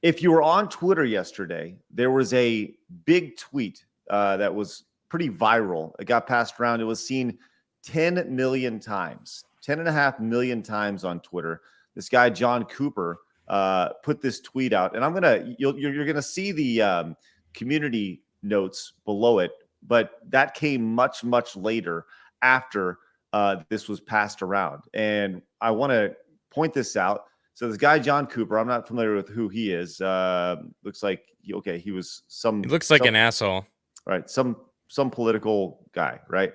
if you were on Twitter yesterday, there was a big tweet that was pretty viral. It got passed around. It was seen 10 million times, 10.5 million times on Twitter. This guy, John Cooper, put this tweet out, and you're gonna see the community notes below it, but that came much, much later after this was passed around. And I want to point this out. So this guy, John Cooper, I'm not familiar with who he is. Looks like, he was some... He looks like an asshole. Right, some political guy, right?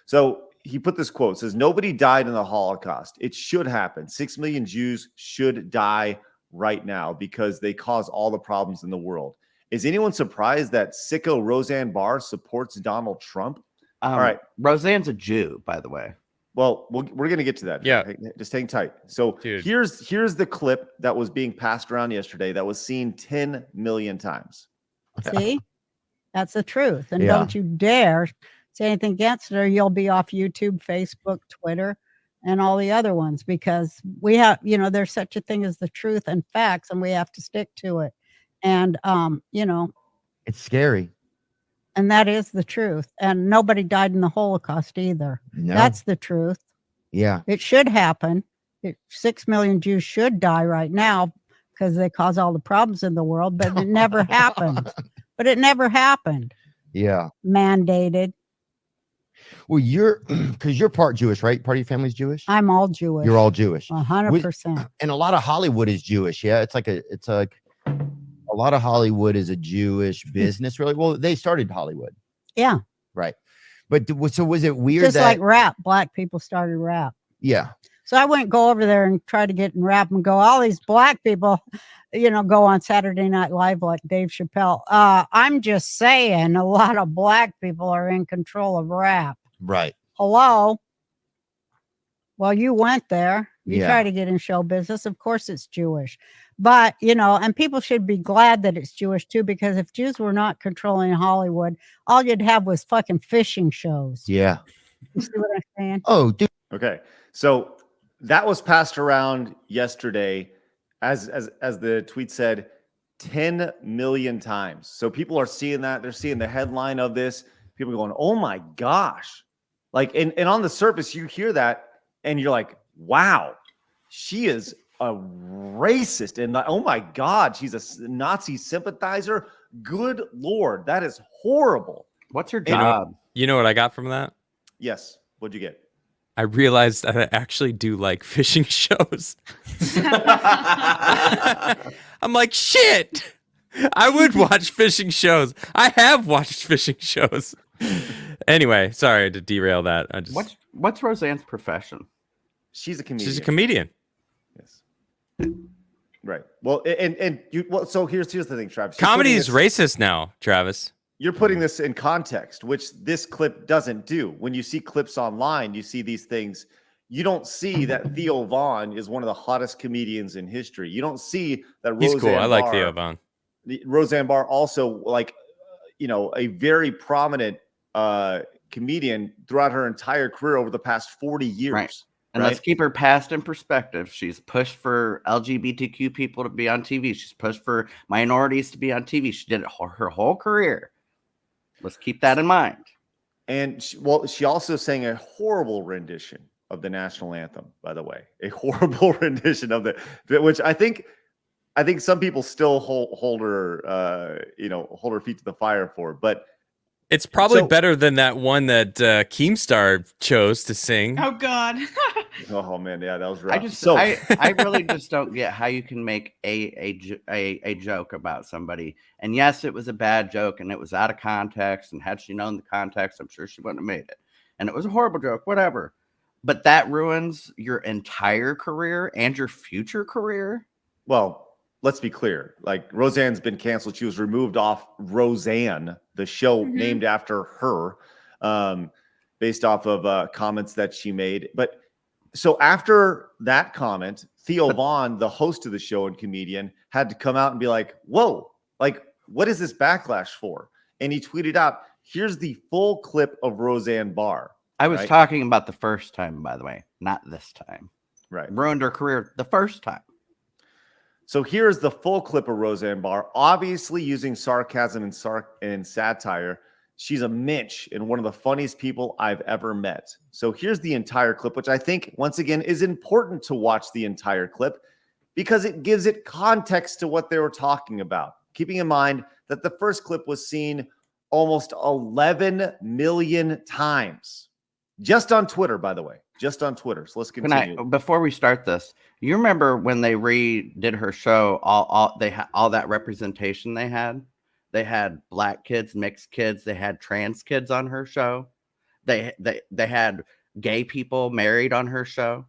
So he put this quote, says, "Nobody died in the Holocaust. It should happen. 6 million Jews should die right now because they cause all the problems in the world. Is anyone surprised that sicko Roseanne Barr supports Donald Trump?" All right. Roseanne's a Jew, by the way. Well, we're going to get to that. Yeah. Just hang tight. So here's the clip that was being passed around yesterday that was seen 10 million times. See? That's the truth. And don't you dare say anything against it, or you'll be off YouTube, Facebook, Twitter, and all the other ones, because we have, there's such a thing as the truth and facts, and we have to stick to it. And, it's scary. And that is the truth. And nobody died in the Holocaust either. No. That's the truth. Yeah. It should happen. 6 million Jews should die right now because they cause all the problems in the world, but it never happened. But it never happened. Yeah. Mandated. Well, because you're part Jewish, right? Part of your family's Jewish? I'm all Jewish. You're all Jewish. 100%. And a lot of Hollywood is Jewish. Yeah. It's like a lot of Hollywood is a Jewish business, really. Well, they started Hollywood. Yeah. Right. But so was it weird Just like rap. Black people started rap. Yeah. So I wouldn't go over there and try to get in rap and go, all these black people, go on Saturday Night Live like Dave Chappelle. I'm just saying a lot of black people are in control of rap. Right. Hello. Well, you went there. You try to get in show business. Of course it's Jewish. But, and people should be glad that it's Jewish too, because if Jews were not controlling Hollywood, all you'd have was fucking fishing shows. Yeah. You see what I'm saying? Oh, dude. Okay. So that was passed around yesterday, as the tweet said, 10 million times. So people are seeing that. They're seeing the headline of this. People going, oh my gosh. Like, and on the surface, you hear that and you're like, wow, she is a racist. And oh my God, she's a Nazi sympathizer. Good Lord, that is horrible. What's her job? You know what I got from that? Yes. What'd you get? I realized that I actually do like fishing shows. I'm like, shit, I would watch fishing shows. I have watched fishing shows. Anyway, sorry to derail that. What's Roseanne's profession? She's a comedian. She's a comedian. Yes. Right. Well, so here's the thing, Travis. Comedy is racist now, Travis. You're putting this in context, which this clip doesn't do. When you see clips online, you see these things. You don't see that Theo Vaughn is one of the hottest comedians in history. You don't see that He's cool. I like Theo Vaughn. Roseanne Barr also, a very prominent comedian throughout her entire career over the past 40 years. Right. And let's keep her past in perspective. She's pushed for LGBTQ people to be on TV. She's pushed for minorities to be on TV. She did it her whole career. Let's keep that in mind. And she also sang a horrible rendition of the national anthem, by the way. A horrible rendition of which I think some people still hold her hold her feet to the fire for. But it's probably better than that one that Keemstar chose to sing. Oh God. Oh man, yeah, that was rough. I really just don't get how you can make a joke about somebody. And yes, it was a bad joke and it was out of context. And had she known the context, I'm sure she wouldn't have made it. And it was a horrible joke, whatever. But that ruins your entire career and your future career. Well, let's be clear. Like, Roseanne's been canceled. She was removed off Roseanne, the show named after her, based off of comments that she made. But so after that comment, Theo Vaughn, the host of the show and comedian, had to come out and be like, whoa, like, what is this backlash for? And he tweeted out, here's the full clip of Roseanne Barr. I was talking about the first time, by the way, not this time. Right. Ruined her career the first time. So here's the full clip of Roseanne Barr, obviously using sarcasm and satire. She's a Mitch and one of the funniest people I've ever met. So here's the entire clip, which I think, once again, is important to watch the entire clip because it gives it context to what they were talking about. Keeping in mind that the first clip was seen almost 11 million times. Just on Twitter, by the way. Just on Twitter. So let's continue. Before we start this, you remember when they redid her show, all that representation they had? They had black kids, mixed kids, they had trans kids on her show. They had gay people married on her show.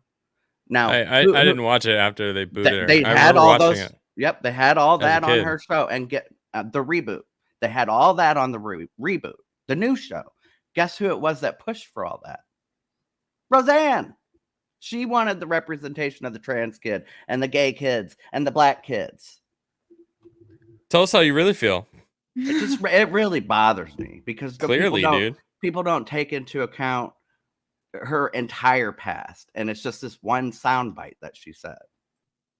Now I didn't watch it after they booted her. They I had all those. it. Yep, they had all as a that on kid. her show and get the reboot. They had all that on the reboot, the new show. Guess who it was that pushed for all that? Roseanne. She wanted the representation of the trans kid and the gay kids and the black kids. Tell us how you really feel. It really bothers me because Clearly, dude. People don't take into account her entire past, and it's just this one soundbite that she said.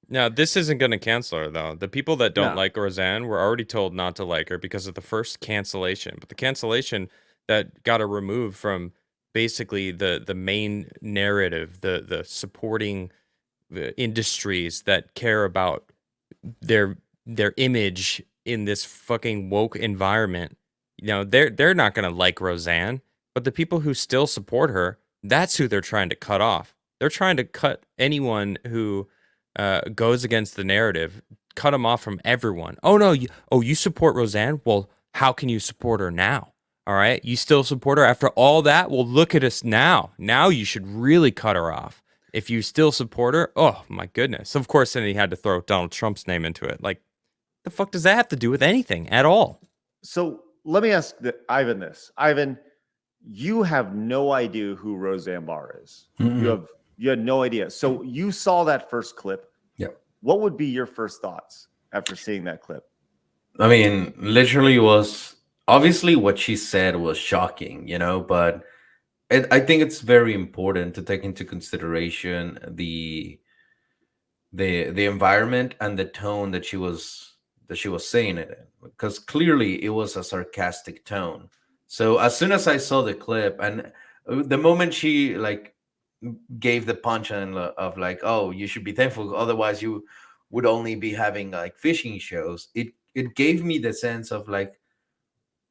Now, this isn't going to cancel her, though. The people that don't like Roseanne were already told not to like her because of the first cancellation. But the cancellation that got her removed from basically the main narrative, the supporting the industries that care about their image in this fucking woke environment. You know, they're not going to like Roseanne, but the people who still support her, that's who they're trying to cut off. They're trying to cut anyone who goes against the narrative, cut them off from everyone. Oh no, you support Roseanne? Well, how can you support her now? All right, you still support her after all that? Well, look at us now. Now you should really cut her off. If you still support her, oh my goodness. Of course, then he had to throw Donald Trump's name into it. Like, the fuck does that have to do with anything at all? So let me ask Ivan this. Ivan, you have no idea who Roseanne Barr is. Mm-hmm. You had no idea. So you saw that first clip. Yep. What would be your first thoughts after seeing that clip? I mean, literally was obviously what she said was shocking, you know, but I think it's very important to take into consideration the environment and the tone that she was saying it in, because clearly it was a sarcastic tone. So as soon as I saw the clip and the moment she like gave the punchline of like, oh, you should be thankful, otherwise you would only be having like fishing shows, it gave me the sense of like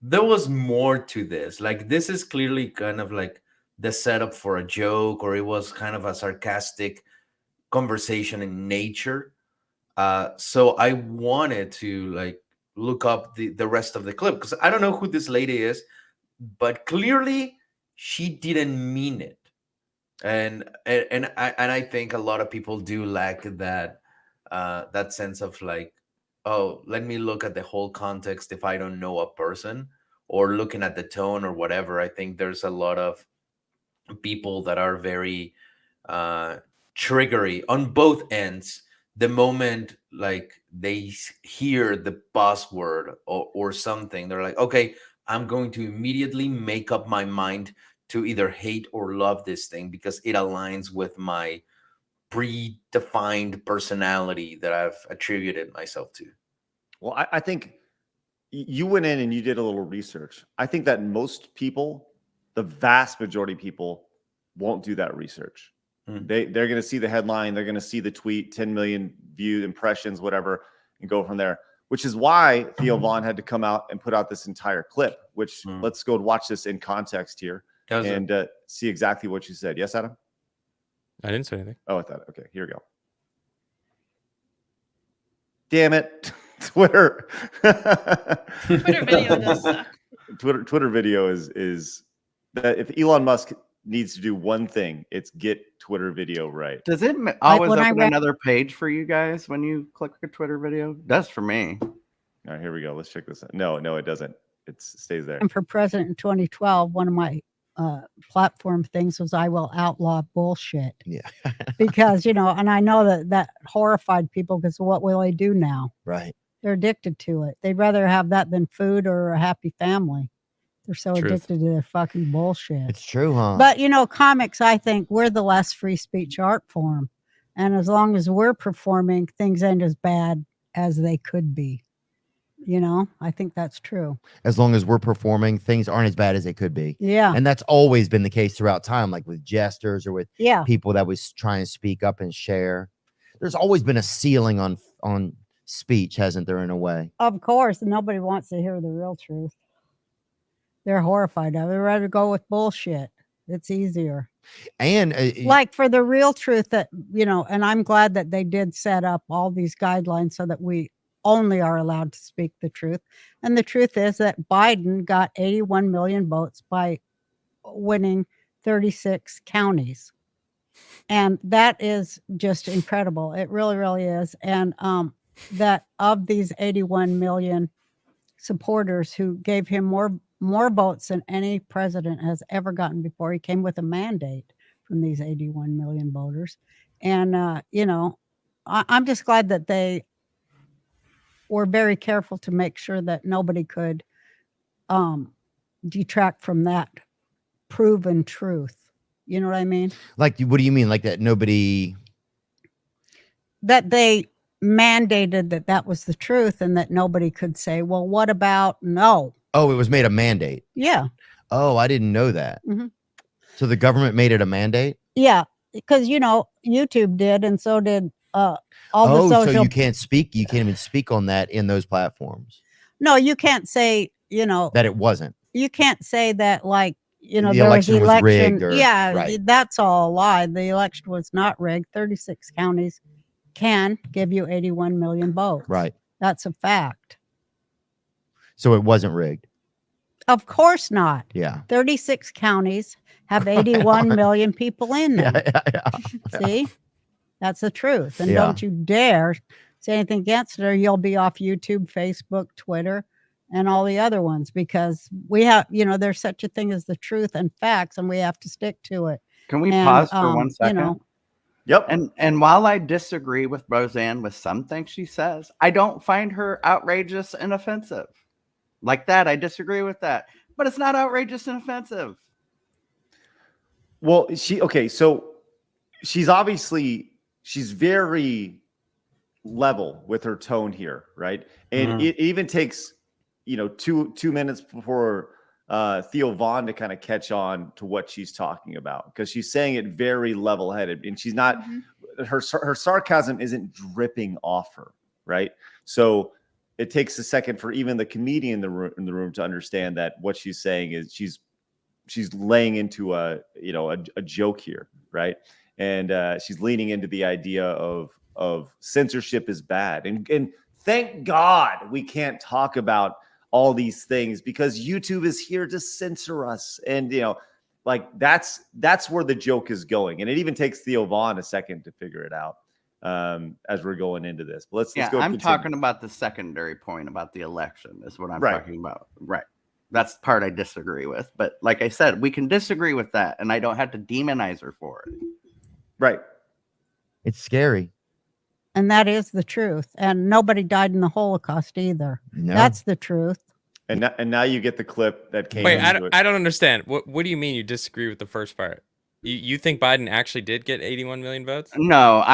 there was more to this. Like, this is clearly kind of like the setup for a joke, or it was kind of a sarcastic conversation in nature. So I wanted to like look up the rest of the clip because I don't know who this lady is, but clearly she didn't mean it. And I think a lot of people do lack that that sense of like, oh, let me look at the whole context if I don't know a person, or looking at the tone or whatever. I think there's a lot of people that are very triggery on both ends. The moment like they hear the buzzword or something, they're like, okay, I'm going to immediately make up my mind to either hate or love this thing because it aligns with my predefined personality that I've attributed myself to. Well, I think you went in and you did a little research. I think that most people, the vast majority of people, won't do that research. They're going to see the headline, they're going to see the tweet, 10 million view impressions, whatever, and go from there. Which is why Theo Vaughn had to come out and put out this entire clip. Which let's go and watch this in context here and see exactly what you said. Yes, Adam? I didn't say anything. Oh, I thought. Okay, here we go. Damn it, Twitter. Twitter video does suck. Twitter video is that if Elon Musk needs to do one thing, it's get Twitter video right. Does it always open another page for you guys when you click a Twitter video? It does for me. All right, here we go. Let's check this out. No, it doesn't. It stays there. And for president in 2012, one of my platform things was I will outlaw bullshit. Yeah. Because, you know, and I know that horrified people because what will they do now? Right. They're addicted to it. They'd rather have that than food or a happy family. They're so addicted to their fucking bullshit. It's true, huh? But, you know, comics, I think we're the less free speech art form. And as long as we're performing, things ain't as bad as they could be. You know, I think that's true. As long as we're performing, things aren't as bad as they could be. Yeah. And that's always been the case throughout time, like with jesters or with Yeah. people that was trying to speak up and share. There's always been a ceiling on speech, hasn't there, in a way? Of course. Nobody wants to hear the real truth. They're horrified of it. They'd rather go with bullshit. It's easier. And Like for the real truth that, you know, and I'm glad that they did set up all these guidelines so that we only are allowed to speak the truth. And the truth is that Biden got 81 million votes by winning 36 counties. And that is just incredible. It really, really is. And that of these 81 million supporters who gave him more votes than any president has ever gotten before, he came with a mandate from these 81 million voters. And, you know, I'm just glad that they were very careful to make sure that nobody could detract from that proven truth. You know what I mean? like, what do you mean? Like that nobody... That they mandated that that was the truth and that nobody could say, well, what about no? Oh, it was made a mandate. Yeah. Oh, I didn't know that. Mhm. So the government made it a mandate? Yeah. Because, you know, YouTube did, and so did all the Oh, social. so you can't even speak on that in those platforms. No, you can't say, you know, That it wasn't. you can't say that, like, you know, The there was election was election. rigged or- Yeah, right. that's all a lie. The election was not rigged. 36 counties can give you 81 million votes. Right. That's a fact. So it wasn't rigged. Of course not. Yeah. 36 counties have 81 million people in them. Yeah. See? That's the truth. And Yeah. don't you dare say anything against it, or you'll be off YouTube, Facebook, Twitter, and all the other ones, because we have, you know, there's such a thing as the truth and facts, and we have to stick to it. Can we And, pause for 1 you second? know, Yep. And while I disagree with Roseanne with some things she says, I don't find her outrageous and offensive. Like that, I disagree with that. But it's not outrageous and offensive. Well, so she's very level with her tone here, right? And it even takes, you know, two minutes before Theo Vaughn to kind of catch on to what she's talking about, because she's saying it very level-headed, and she's not her sarcasm isn't dripping off her, right? So it takes a second for even the comedian in the room to understand that what she's saying is she's laying into a joke here, right? And she's leaning into the idea of censorship is bad, and thank God we can't talk about all these things because YouTube is here to censor us. And, you know, like that's where the joke is going. And it even takes Theo Vaughn a second to figure it out as we're going into this. But let's go. I'm continue. talking about the secondary point about the election is what I'm Right. talking about. Right. That's the part I disagree with. But like I said, we can disagree with that, and I don't have to demonize her for it. Right. It's scary. and that is the truth. And nobody died in the Holocaust either. No. That's the truth. And now you get the clip that came. Wait, into it. I don't understand. What do you mean you disagree with the first part? You think Biden actually did get 81 million votes? No,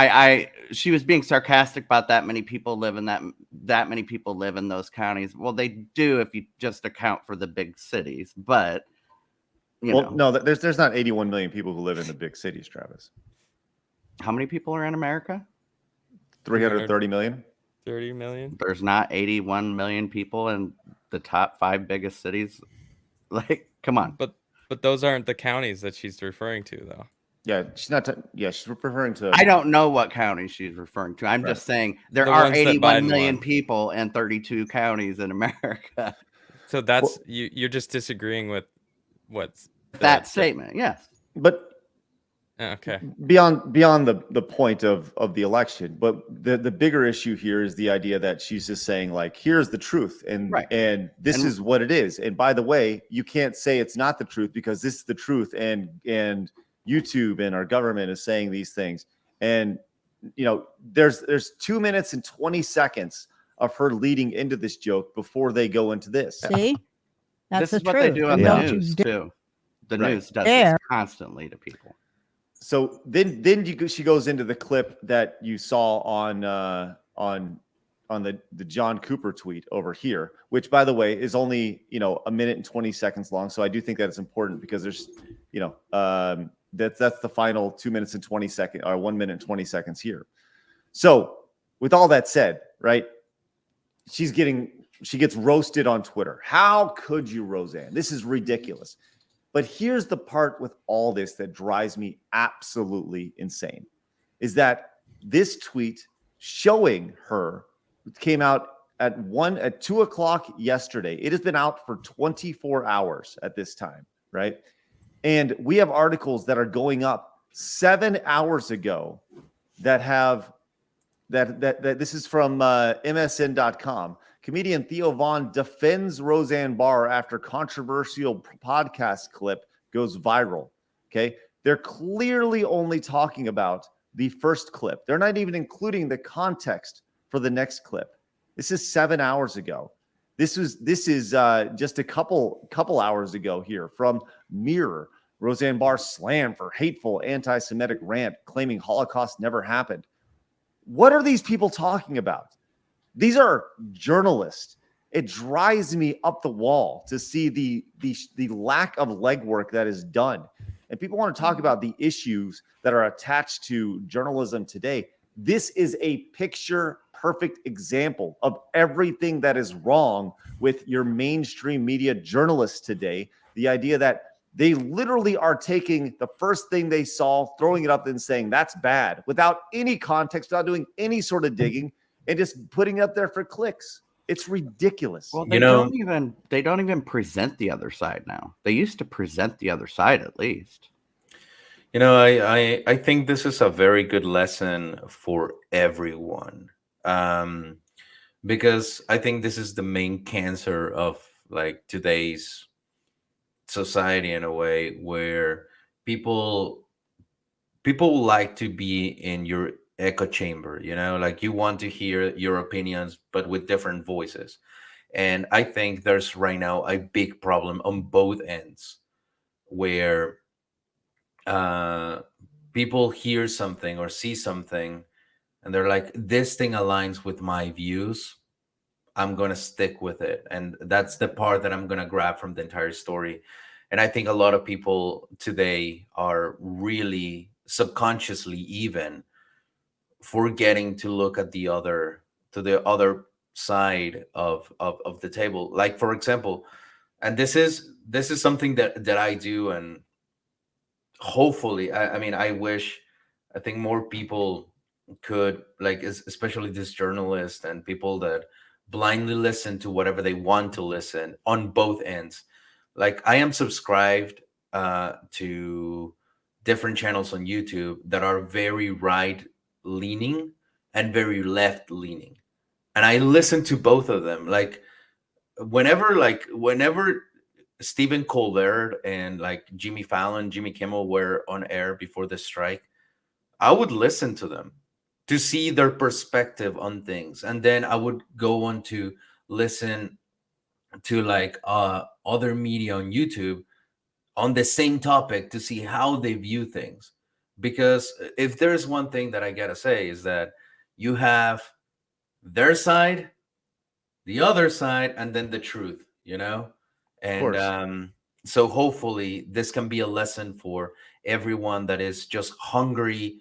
she was being sarcastic about that many people live in that many people live in those counties. Well, they do if you just account for the big cities, but you know. No, there's not 81 million people who live in the big cities, Travis. How many people are in America? 330 million. 30 million? There's not 81 million people in the top 5 biggest cities. Like, come on. But those aren't the counties that she's referring to, though. Yeah, she's not. She's referring to. I don't know what county she's referring to. I'm just saying there The are ones that 81 Biden million won. people and 32 counties in America. So that's you're just disagreeing with what's That statement, yes. But okay. beyond the point of the election, but the bigger issue here is the idea that she's just saying, like, here's the truth, and Right. and this is what it is. And by the way, you can't say it's not the truth because this is the truth, and YouTube and our government is saying these things. And you know, there's 2 minutes and 20 seconds of her leading into this joke before they go into this. See? That's This is the what truth. they do on And the don't you news dare- too. The Right. news does Dare. this constantly to people. So then she goes into the clip that you saw on the John Cooper tweet over here, which, by the way, is only, a minute and 20 seconds long. So I do think that it's important because there's, that's the final 2 minutes and 20 seconds, or 1 minute and 20 seconds here. So with all that said, right, she gets roasted on Twitter. How could you, Roseanne? This is ridiculous. But here's the part with all this that drives me absolutely insane, is that this tweet showing her came out at 2 o'clock yesterday. It has been out for 24 hours at this time, right? And we have articles that are going up 7 hours ago that have that this is from MSN.com. Comedian Theo Von defends Roseanne Barr after controversial podcast clip goes viral. Okay. They're clearly only talking about the first clip. They're not even including the context for the next clip. This is 7 hours ago. This is just a couple hours ago here from Mirror. Roseanne Barr slammed for hateful anti-Semitic rant claiming Holocaust never happened. What are these people talking about? These are journalists. It drives me up the wall to see the lack of legwork that is done. And people want to talk about the issues that are attached to journalism today. This is a picture perfect example of everything that is wrong with your mainstream media journalists today. The idea that they literally are taking the first thing they saw, throwing it up and saying that's bad without any context, without doing any sort of digging, and just putting it up there for clicks. It's ridiculous. Well, they don't even present the other side now. They used to present the other side at least. I think this is a very good lesson for everyone, because I think this is the main cancer of like today's society, in a way, where people like to be in your echo chamber, like you want to hear your opinions but with different voices. And I think there's right now a big problem on both ends, where people hear something or see something and they're like, this thing aligns with my views, I'm going to stick with it. And that's the part that I'm going to grab from the entire story. And I think a lot of people today are really subconsciously even forgetting to look at the other side of the table. Like, for example, and this is something that I do, and hopefully, I think more people could, like, especially this journalist and people that blindly listen to whatever they want to listen on both ends. Like, I am subscribed to different channels on YouTube that are very right leaning and very left leaning, and I listen to both of them. Like, whenever Stephen Colbert and like Jimmy Fallon, Jimmy Kimmel were on air before the strike, I would listen to them to see their perspective on things, and then I would go on to listen to like other media on YouTube on the same topic to see how they view things. Because if there's one thing that I gotta say, is that you have their side, the other side, and then the truth, and so hopefully this can be a lesson for everyone that is just hungry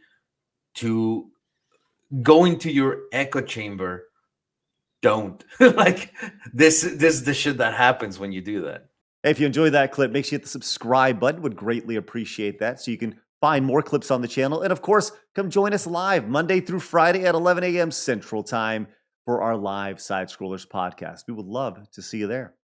to go into your echo chamber. Don't like this the shit that happens when you do that. If you enjoyed that clip, make sure you hit the subscribe button. Would greatly appreciate that, so you can find more clips on the channel. And of course, come join us live Monday through Friday at 11 a.m. Central Time for our live Side Scrollers podcast. We would love to see you there.